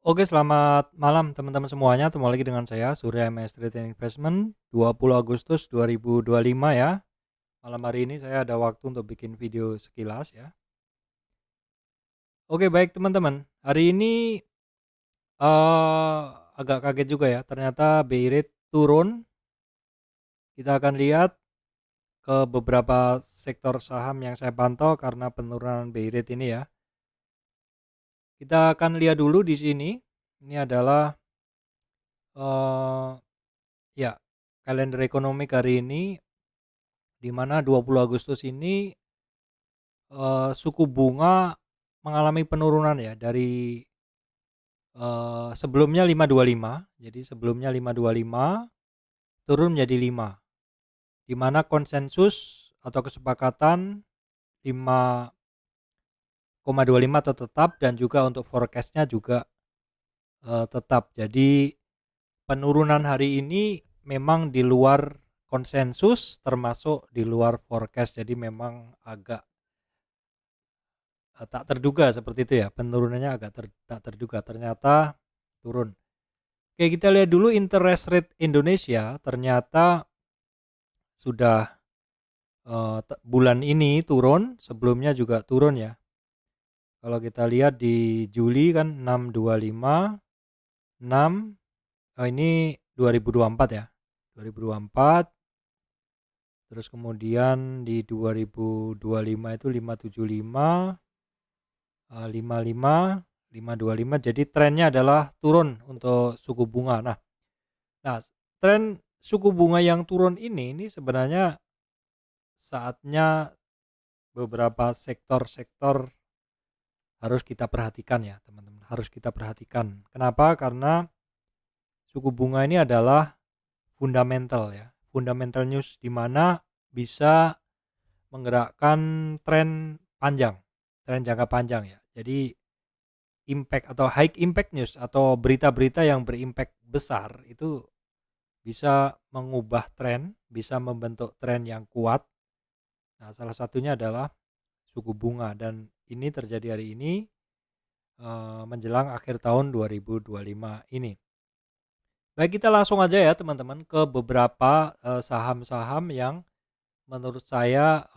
Oke, selamat malam teman-teman semuanya. Ketemu lagi dengan saya Surya MS Trade and Investment 20 Agustus 2025 ya. Malam hari ini saya ada waktu untuk bikin video sekilas ya. Oke, baik teman-teman. Hari ini eh agak kaget juga ya. Ternyata BI rate turun. Kita akan lihat ke beberapa sektor saham yang saya pantau karena penurunan BI rate ini ya. Kita akan lihat dulu di sini. Ini adalah eh ya kalender ekonomi hari ini, di mana 20 Agustus ini suku bunga mengalami penurunan ya dari sebelumnya 5,25. Jadi sebelumnya 5,25 turun menjadi 5, di mana konsensus atau kesepakatan 5,25 atau tetap, dan juga untuk forecastnya juga tetap. Jadi penurunan hari ini memang di luar konsensus, termasuk di luar forecast. Jadi memang agak tak terduga seperti itu ya, penurunannya agak tak terduga, ternyata turun. Oke, kita lihat dulu interest rate Indonesia. Ternyata sudah bulan ini turun, sebelumnya juga turun ya. Kalau kita lihat di Juli kan 6,25, 6, ini 2024 ya, 2024. Terus kemudian di 2025 itu 5,75, 55, 5,25. Jadi trennya adalah turun untuk suku bunga. Nah, tren suku bunga yang turun ini sebenarnya saatnya beberapa sektor-sektor harus kita perhatikan ya, teman-teman. Harus kita perhatikan. Kenapa? Karena suku bunga ini adalah fundamental ya. Fundamental news, di mana bisa menggerakkan tren panjang, tren jangka panjang ya. Jadi impact atau high impact news atau berita-berita yang berimpact besar itu bisa mengubah tren, bisa membentuk tren yang kuat. Nah, salah satunya adalah suku bunga, dan ini terjadi hari ini menjelang akhir tahun 2025 ini. Baik, kita langsung aja ya teman-teman ke beberapa saham-saham yang menurut saya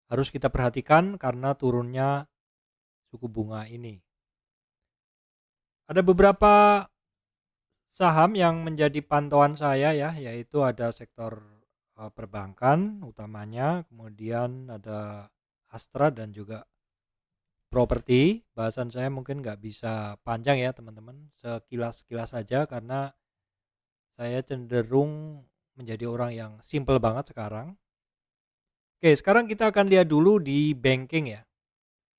harus kita perhatikan karena turunnya suku bunga ini. Ada beberapa saham yang menjadi pantauan saya ya, yaitu ada sektor perbankan utamanya, kemudian ada Astra dan juga properti. Bahasan saya mungkin nggak bisa panjang ya teman-teman, sekilas-sekilas saja karena saya cenderung menjadi orang yang simple banget sekarang. Oke, sekarang kita akan lihat dulu di banking ya.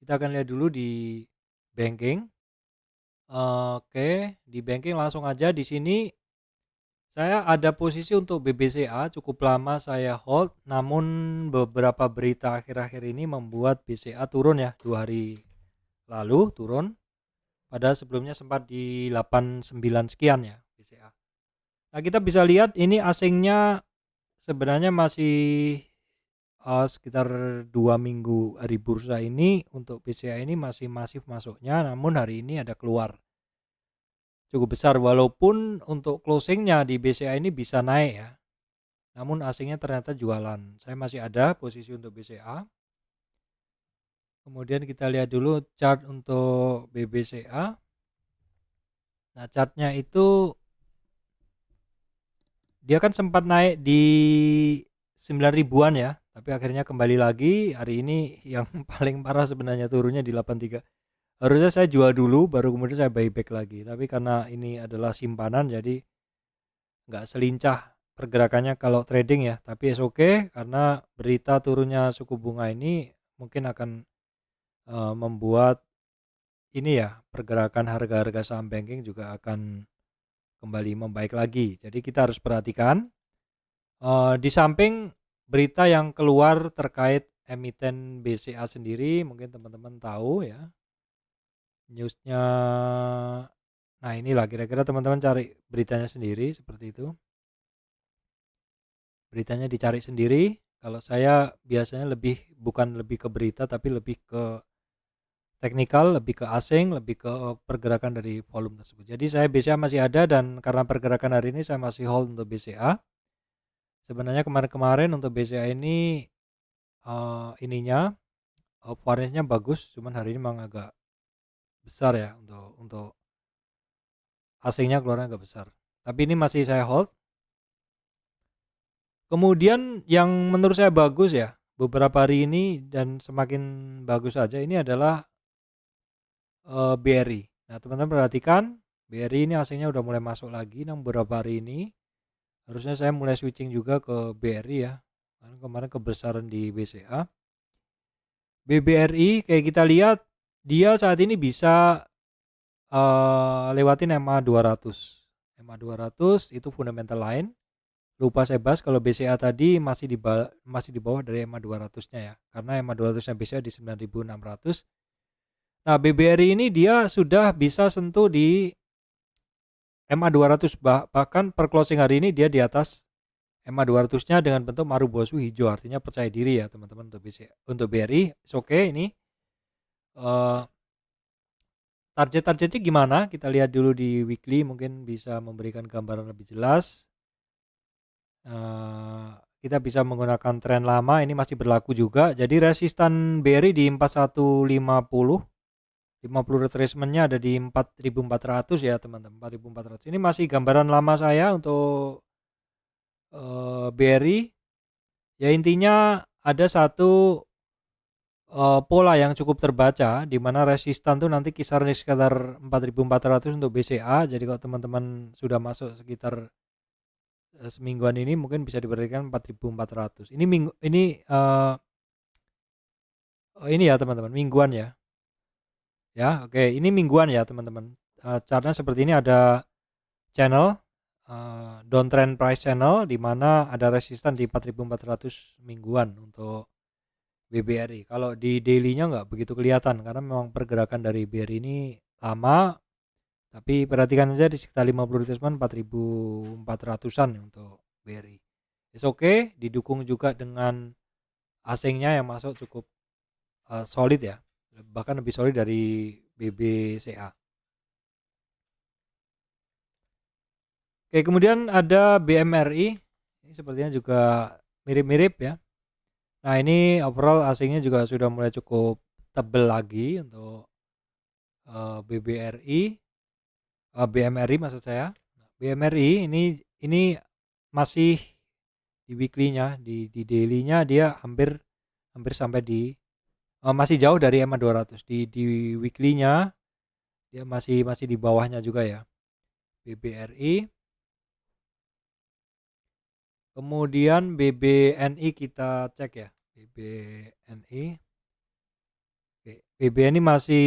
Kita akan lihat dulu di banking. Oke, di banking langsung aja. Di sini saya ada posisi untuk BBCA, cukup lama saya hold, namun beberapa berita akhir-akhir ini membuat BCA turun ya. 2 hari lalu turun, pada sebelumnya sempat di 89 sekian ya BCA. Nah, kita bisa lihat ini asingnya sebenarnya masih sekitar 2 minggu hari bursa ini untuk BCA ini masih masif masuknya, namun hari ini ada keluar cukup besar, walaupun untuk closingnya di BCA ini bisa naik ya, namun asingnya ternyata jualan. Saya masih ada posisi untuk BCA. Kemudian kita lihat dulu chart untuk BBCA. Nah, chartnya itu dia kan sempat naik di 9 ribuan ya, tapi akhirnya kembali lagi. Hari ini yang paling parah sebenarnya turunnya di 83. Harusnya saya jual dulu baru kemudian saya buyback lagi, tapi karena ini adalah simpanan jadi nggak selincah pergerakannya kalau trading ya. Tapi oke, karena berita turunnya suku bunga ini mungkin akan membuat ini ya, pergerakan harga-harga saham banking juga akan kembali membaik lagi. Jadi kita harus perhatikan di samping berita yang keluar terkait emiten BCA sendiri, mungkin teman-teman tahu ya newsnya. Nah, inilah kira-kira teman-teman cari beritanya sendiri seperti itu. Beritanya dicari sendiri. Kalau saya biasanya bukan lebih ke berita tapi lebih ke teknikal, lebih ke asing, lebih ke pergerakan dari volume tersebut. Jadi saya BCA masih ada dan karena pergerakan hari ini saya masih hold untuk BCA. Sebenarnya kemarin-kemarin untuk BCA ini ininya variance-nya bagus, cuman hari ini memang agak besar ya untuk asingnya keluarnya agak besar. Tapi ini masih saya hold. Kemudian yang menurut saya bagus ya beberapa hari ini dan semakin bagus saja ini adalah BRI. Nah teman-teman perhatikan BRI ini asingnya udah mulai masuk lagi beberapa hari ini. Harusnya saya mulai switching juga ke BRI ya. Karena kemarin kebesaran di BCA. BBRI kayak kita lihat dia saat ini bisa lewatin MA 200. MA 200 itu fundamental line. Lupa saya bahas kalau BCA tadi masih di bawah dari MA 200-nya ya. Karena MA 200-nya BCA di 9.600. Nah, BBRI ini dia sudah bisa sentuh di MA 200 bahkan per closing hari ini dia di atas MA 200-nya dengan bentuk Marubozu hijau, artinya percaya diri ya teman-teman untuk BCA. Untuk BRI, oke ini target-targetnya gimana? Kita lihat dulu di weekly mungkin bisa memberikan gambaran lebih jelas. Kita bisa menggunakan tren lama, ini masih berlaku juga. Jadi resistan BRI di 4150, 50 retracement-nya ada di 4400 ya teman-teman, 4400. Ini masih gambaran lama saya untuk BRI. Ya intinya ada satu pola yang cukup terbaca di mana resistan tuh nanti kisaran di sekitar 4400 untuk BCA. Jadi kalau teman-teman sudah masuk sekitar semingguan ini mungkin bisa diperhatikan 4400. Ini ini ya teman-teman, mingguan ya. Ya, oke, ini mingguan ya teman-teman. Chartnya seperti ini, ada channel downtrend price channel di mana ada resistan di 4400 mingguan untuk BBRI. Kalau di daily-nya nggak begitu kelihatan karena memang pergerakan dari BRI ini lama. Tapi perhatikan aja di sekitar 50 retracement 4400-an untuk BRI. It's okay, didukung juga dengan asingnya yang masuk cukup solid ya. Bahkan lebih solid dari BBCA. Oke, kemudian ada BMRI. Ini sepertinya juga mirip-mirip ya. Nah, ini overall asingnya juga sudah mulai cukup tebel lagi untuk BMRI maksud saya. BMRI ini masih di weekly-nya, di daily-nya dia hampir sampai di masih jauh dari MA 200. Di weekly-nya dia masih di bawahnya juga ya. BBRI. Kemudian BBNI kita cek ya. BBNI. Oke, BBNI masih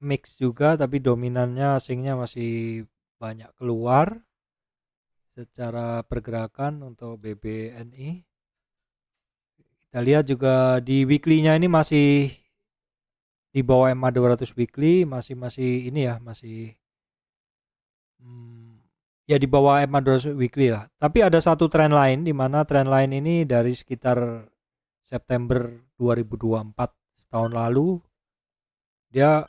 mix juga tapi dominannya asingnya masih banyak keluar secara pergerakan untuk BBNI. Kita lihat juga di weekly-nya ini masih di bawah MA 200 weekly, masih ini ya, masih ya di bawah MA 200 weekly lah. Tapi ada satu trend line di mana trend line ini dari sekitar September 2024 tahun lalu dia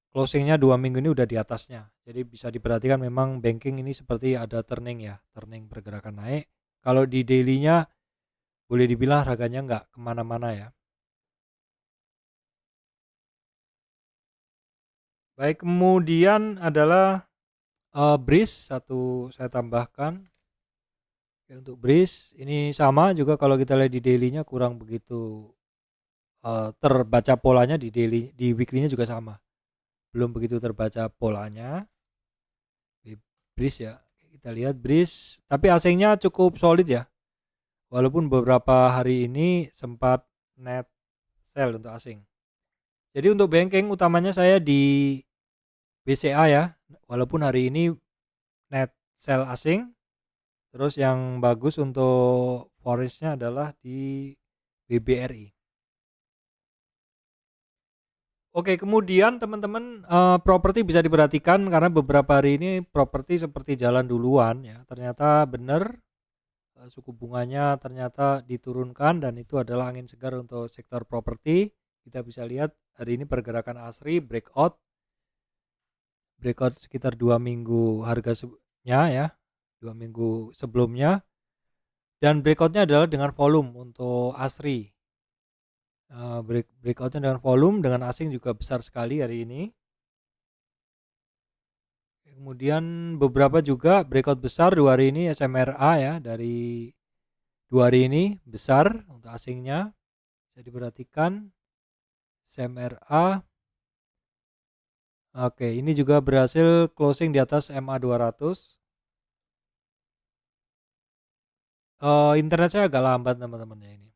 closingnya 2 minggu ini udah di atasnya. Jadi bisa diperhatikan memang banking ini seperti ada turning ya, turning pergerakan naik. Kalau di daily-nya boleh dibilang harganya nggak kemana-mana ya. Baik, kemudian adalah BRIS satu saya tambahkan. Ya, untuk BRIS ini sama juga kalau kita lihat di daily-nya kurang begitu terbaca polanya. Di weekly-nya juga sama. Belum begitu terbaca polanya. BRIS ya. Kita lihat BRIS, tapi asingnya cukup solid ya. Walaupun beberapa hari ini sempat net sell untuk asing. Jadi untuk banking utamanya saya di BCA ya. Walaupun hari ini net sell asing. Terus yang bagus untuk forex-nya adalah di BBRI. Oke, kemudian teman-teman properti bisa diperhatikan karena beberapa hari ini properti seperti jalan duluan ya. Ternyata benar suku bunganya ternyata diturunkan dan itu adalah angin segar untuk sektor properti. Kita bisa lihat hari ini pergerakan ASRI breakout sekitar 2 minggu harganya ya, 2 minggu sebelumnya, dan breakoutnya adalah dengan volume untuk ASRI. Breakoutnya dengan volume, dengan asing juga besar sekali hari ini. Kemudian beberapa juga breakout besar 2 hari ini, SMRA ya, dari 2 hari ini besar untuk asingnya. Bisa diperhatikan SMRA. Oke, ini juga berhasil closing di atas MA 200. Internet saya agak lambat teman-teman ya ini.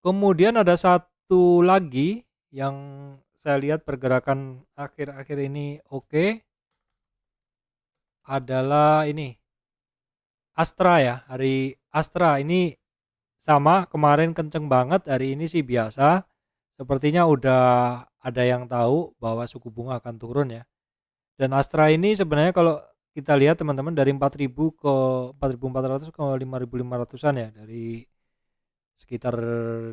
Kemudian ada satu lagi yang saya lihat pergerakan akhir-akhir ini oke, adalah ini Astra ya. Hari Astra ini sama, kemarin kenceng banget, hari ini sih biasa. Sepertinya udah ada yang tahu bahwa suku bunga akan turun ya. Dan Astra ini sebenarnya kalau kita lihat teman-teman, dari 4.000 ke 4.400 ke 5.500-an ya, dari sekitar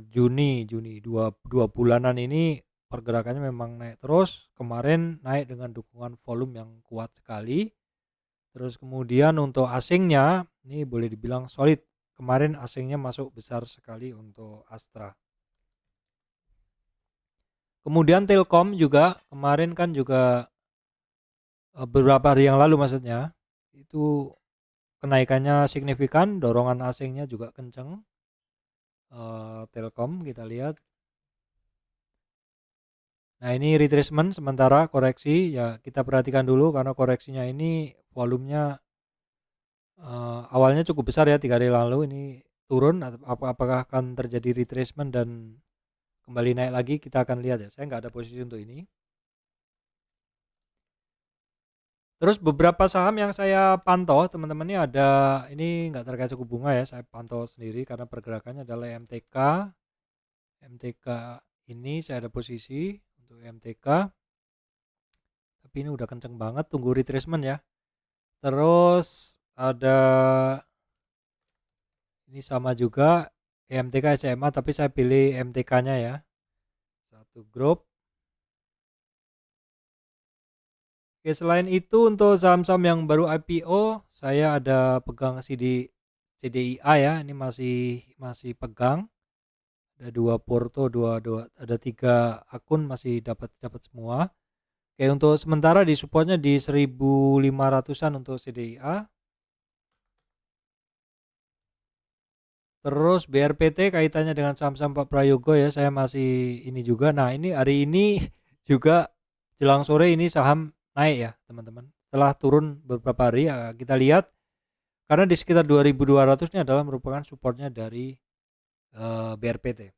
Juni dua bulanan ini pergerakannya memang naik terus. Kemarin naik dengan dukungan volume yang kuat sekali. Terus kemudian untuk asingnya ini boleh dibilang solid. Kemarin asingnya masuk besar sekali untuk Astra. Kemudian Telkom juga kemarin kan juga beberapa hari yang lalu maksudnya itu kenaikannya signifikan, dorongan asingnya juga kenceng. Telkom kita lihat. Nah ini retracement sementara koreksi ya, kita perhatikan dulu karena koreksinya ini volumenya awalnya cukup besar ya 3 hari lalu, ini turun apakah akan terjadi retracement dan kembali naik lagi, kita akan lihat ya. Saya nggak ada posisi untuk ini. Terus beberapa saham yang saya pantau teman-teman, ini ada, ini nggak terkait suku bunga ya, saya pantau sendiri karena pergerakannya adalah MTK ini saya ada posisi untuk MTK, tapi ini udah kenceng banget, tunggu retracement ya. Terus ada ini sama juga MTK SMA, tapi saya pilih MTK-nya ya, satu grup. Oke, selain itu untuk saham-saham yang baru IPO, saya ada pegang CDIA ya, ini masih pegang. Ada 2 porto, ada 3 akun masih dapat semua. Oke, untuk sementara di supportnya di 1.500-an untuk CDIA. Terus BRPT kaitannya dengan saham-saham Pak Prayogo ya, saya masih ini juga. Nah ini hari ini juga jelang sore ini saham naik ya teman-teman, setelah turun beberapa hari ya, kita lihat karena di sekitar 2.200 ini adalah merupakan supportnya dari BRPT.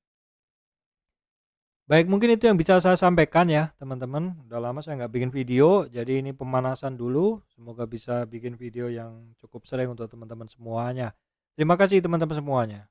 Baik, mungkin itu yang bisa saya sampaikan ya teman-teman. Udah lama saya nggak bikin video, jadi ini pemanasan dulu. Semoga bisa bikin video yang cukup sering untuk teman-teman semuanya. Terima kasih teman-teman semuanya.